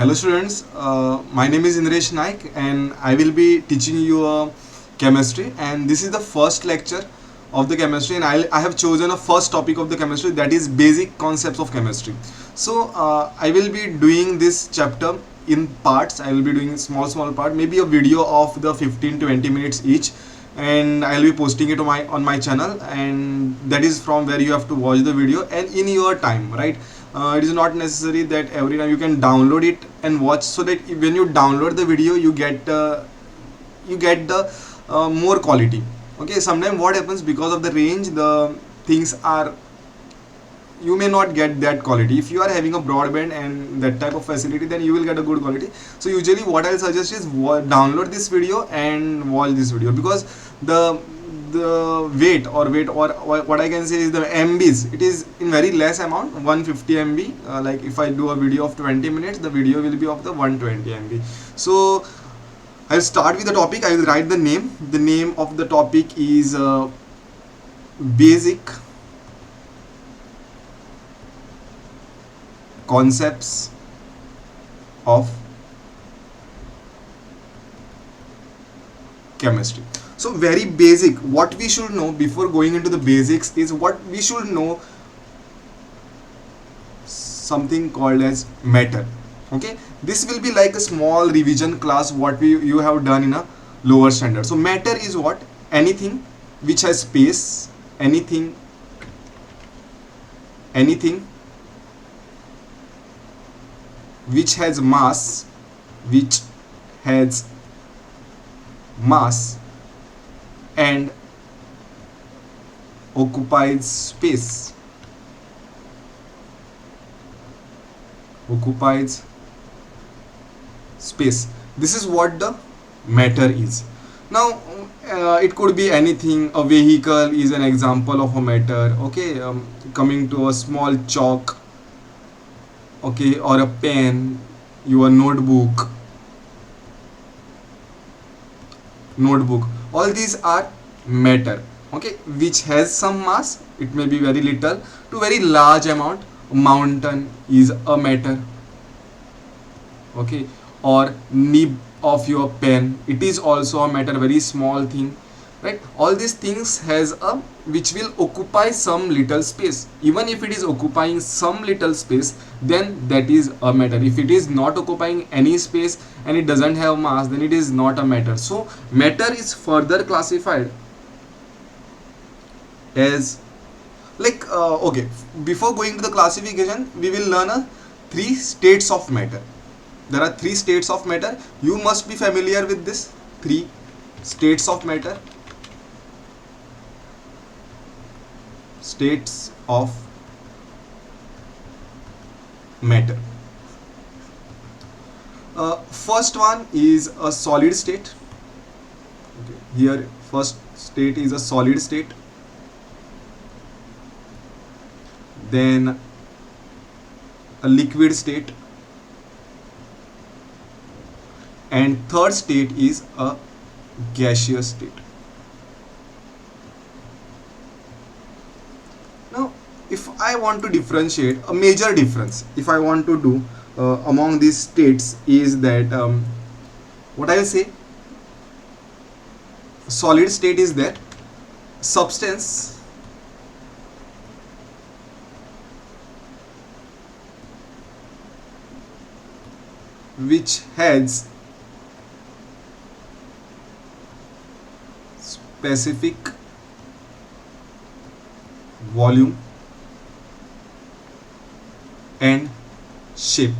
Hello students, my name is Indresh Naik and I will be teaching you chemistry, and this is the first lecture of the chemistry, and I have chosen a first topic of the chemistry, that is basic concepts of chemistry. So I will be doing this chapter in parts. I will be doing small part, maybe a video of the 15-20 minutes each, and I will be posting it on my channel, and that is from where you have to watch the video and in your time, right? It is not necessary that every time you can download it and watch, so that when you download the video you get the more quality. Okay, sometimes what happens, because of the range, the things are, you may not get that quality. If you are having a broadband and that type of facility, then you will get a good quality. So usually what I'll suggest is download this video and watch this video, because the weight or what I can say is the MBs, it is in very less amount, 150 MB. Like if I do a video of 20 minutes, the video will be of the 120 MB. So I'll start with the topic. I will write the name. The name of the topic is basic concepts of chemistry. So very basic, what we should know before going into the basics is what we should know, something called as matter. Okay, this will be like a small revision class what you have done in a lower standard. So matter is what? Anything which has space, anything which has mass, and occupies space. This is what the matter is. Now it could be anything. A vehicle is an example of a matter. Okay, coming to a small chalk, okay, or a pen, your notebook, all these are matter. Okay, which has some mass. It may be very little to very large amount. A mountain is a matter. Okay, or nib of your pen, it is also a matter, very small thing, right? All these things has a which will occupy some little space. Even if it is occupying some little space, then that is a matter. If it is not occupying any space and it doesn't have mass, then it is not a matter. So matter is further classified as like okay, before going to the classification, we will learn three states of matter. There are three states of matter. You must be familiar with this three states of matter. States of matter. First one is a solid state. Okay. Here first state is a solid state. Then a liquid state, and third state is a gaseous state. Now if I want to differentiate, a major difference if I want to do among these states is that what I will say, solid state is that substance which has specific volume and shape.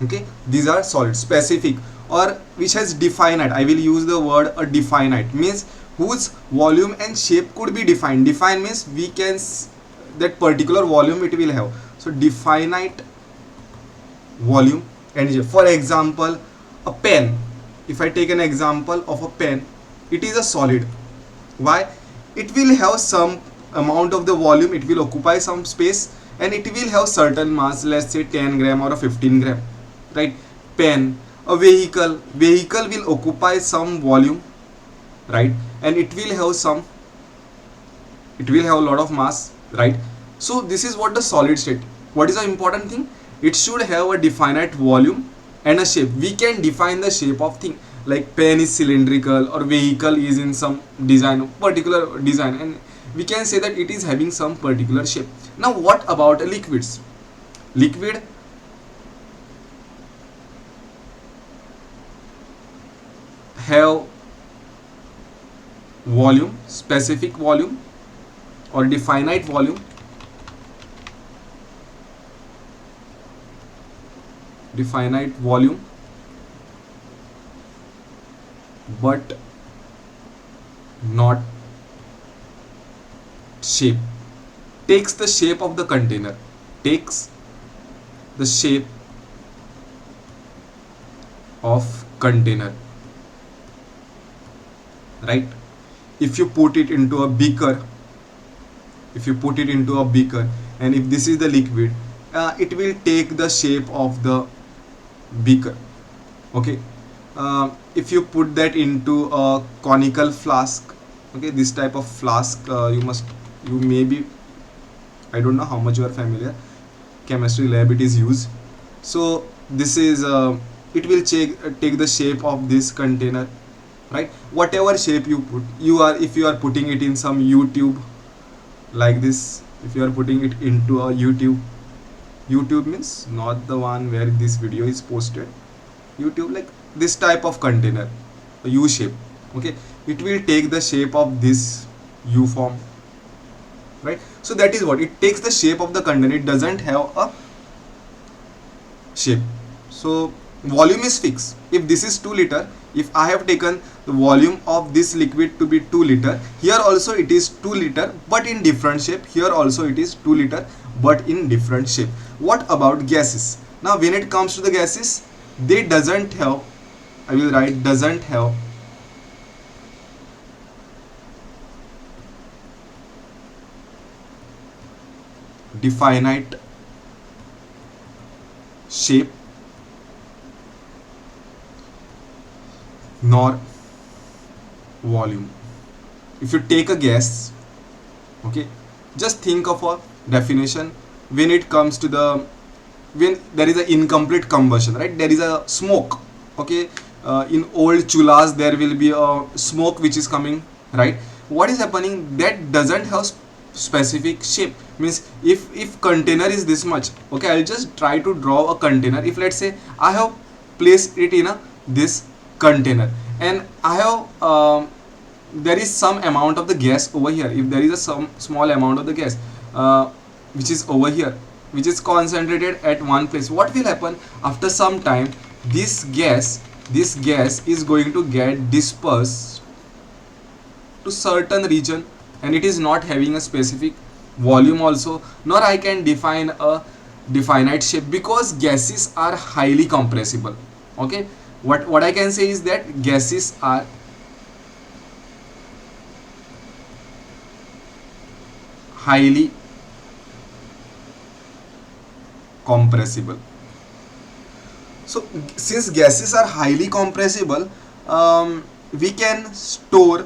Okay, these are solid. Specific, or which has definite, I will use the word a definite, means whose volume and shape could be defined. Define means we can that particular volume it will have. So definite volume and shape. For example, a pen, if I take an example of a pen, it is a solid. Why? It will have some amount of the volume, it will occupy some space, and it will have certain mass, let's say 10 gram or a 15 gram, right? Pen. A vehicle will occupy some volume, right? And it will have a lot of mass, right? So this is what the solid state. What is the important thing? it should have a definite volume and a shape. We can define the shape of thing, like pen is cylindrical or vehicle is in some design, particular design, and we can say that it is having some particular shape. Now what about liquids? Liquid have volume, specific volume or definite volume, definite volume, but not shape. Takes the shape of the container, takes the shape of container, right? If you put it into a beaker, if you put it into a beaker, and if this is the liquid, it will take the shape of the beaker. Okay, if you put that into a conical flask, okay, this type of flask, you may be, I don't know how much you are familiar, chemistry lab it is used. So this is it will take the shape of this container, right? Whatever shape you put, if you are putting it in some YouTube like this, if you are putting it into a YouTube means not the one where this video is posted, YouTube, like this type of container, a U shape, okay, it will take the shape of this U form, right? So that is what it takes, the shape of the container, it doesn't have a shape. So volume is fixed. If this is 2 liter, if I have taken the volume of this liquid to be 2 liter, here also it is 2 liter but in different shape, here also it is 2 liter but in different shape. What about gases? Now when it comes to the gases, they doesn't have, I will write, doesn't have definite shape nor volume. If you take a gas, okay, just think of a definition. When it comes to the, when there is an incomplete combustion, right, there is a smoke, okay, in old chullas there will be a smoke which is coming, right? What is happening, that doesn't have specific shape. Means if container is this much, okay, I'll just try to draw a container. If let's say I have placed it in a this container and I have there is some amount of the gas over here, if there is a some small amount of the gas which is over here, which is concentrated at one place, what will happen after some time, this gas is going to get dispersed to certain region, and it is not having a specific volume also, nor I can define a definite shape, because gases are highly compressible. Okay, what I can say is that gases are highly compressible. So since gases are highly compressible, we can store,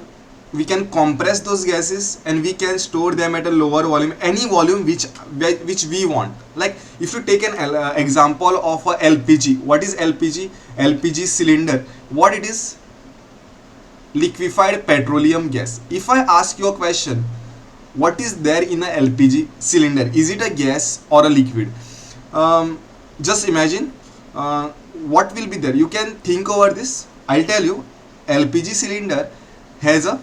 we can compress those gases and we can store them at a lower volume, any volume which we want. Like if you take an example of a LPG, what is LPG? LPG cylinder, what it is? Liquefied petroleum gas. If I ask you a question, what is there in a LPG cylinder? Is it a gas or a liquid? Just imagine what will be there. You can think over this. I'll tell you, LPG cylinder has a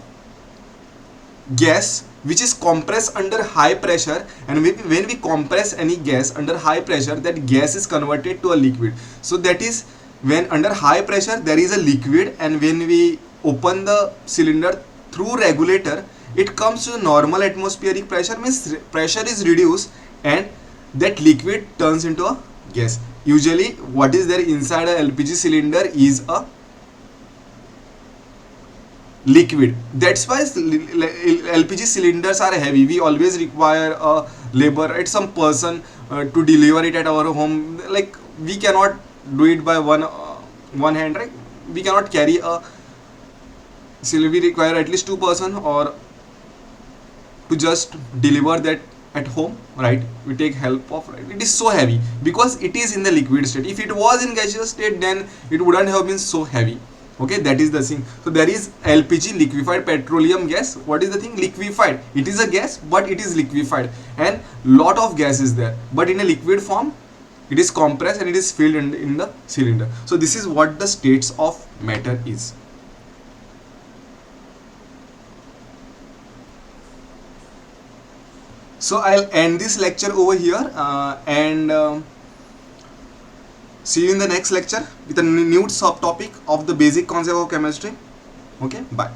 gas which is compressed under high pressure, and when we compress any gas under high pressure, that gas is converted to a liquid. So that is, when under high pressure there is a liquid, and when we open the cylinder through regulator, it comes to normal atmospheric pressure, means pressure is reduced and that liquid turns into a gas. Usually what is there inside a LPG cylinder is a liquid. That's why LPG cylinders are heavy. We always require a labor, right, some person to deliver it at our home. Like we cannot do it by one hand, right? We cannot carry a cylinder. We require at least 2 person or to just deliver that at home, right? We take help of, right? It is so heavy because it is in the liquid state. If it was in gaseous state, then it wouldn't have been so heavy. Okay, that is the thing. So there is LPG, liquefied petroleum gas. What is the thing? Liquefied. It is a gas, but it is liquefied, and lot of gas is there, but in a liquid form. It is compressed and it is filled in the cylinder. So this is what the states of matter is. So I'll end this lecture over here, and see you in the next lecture with a new subtopic of the basic concept of chemistry. Okay, bye.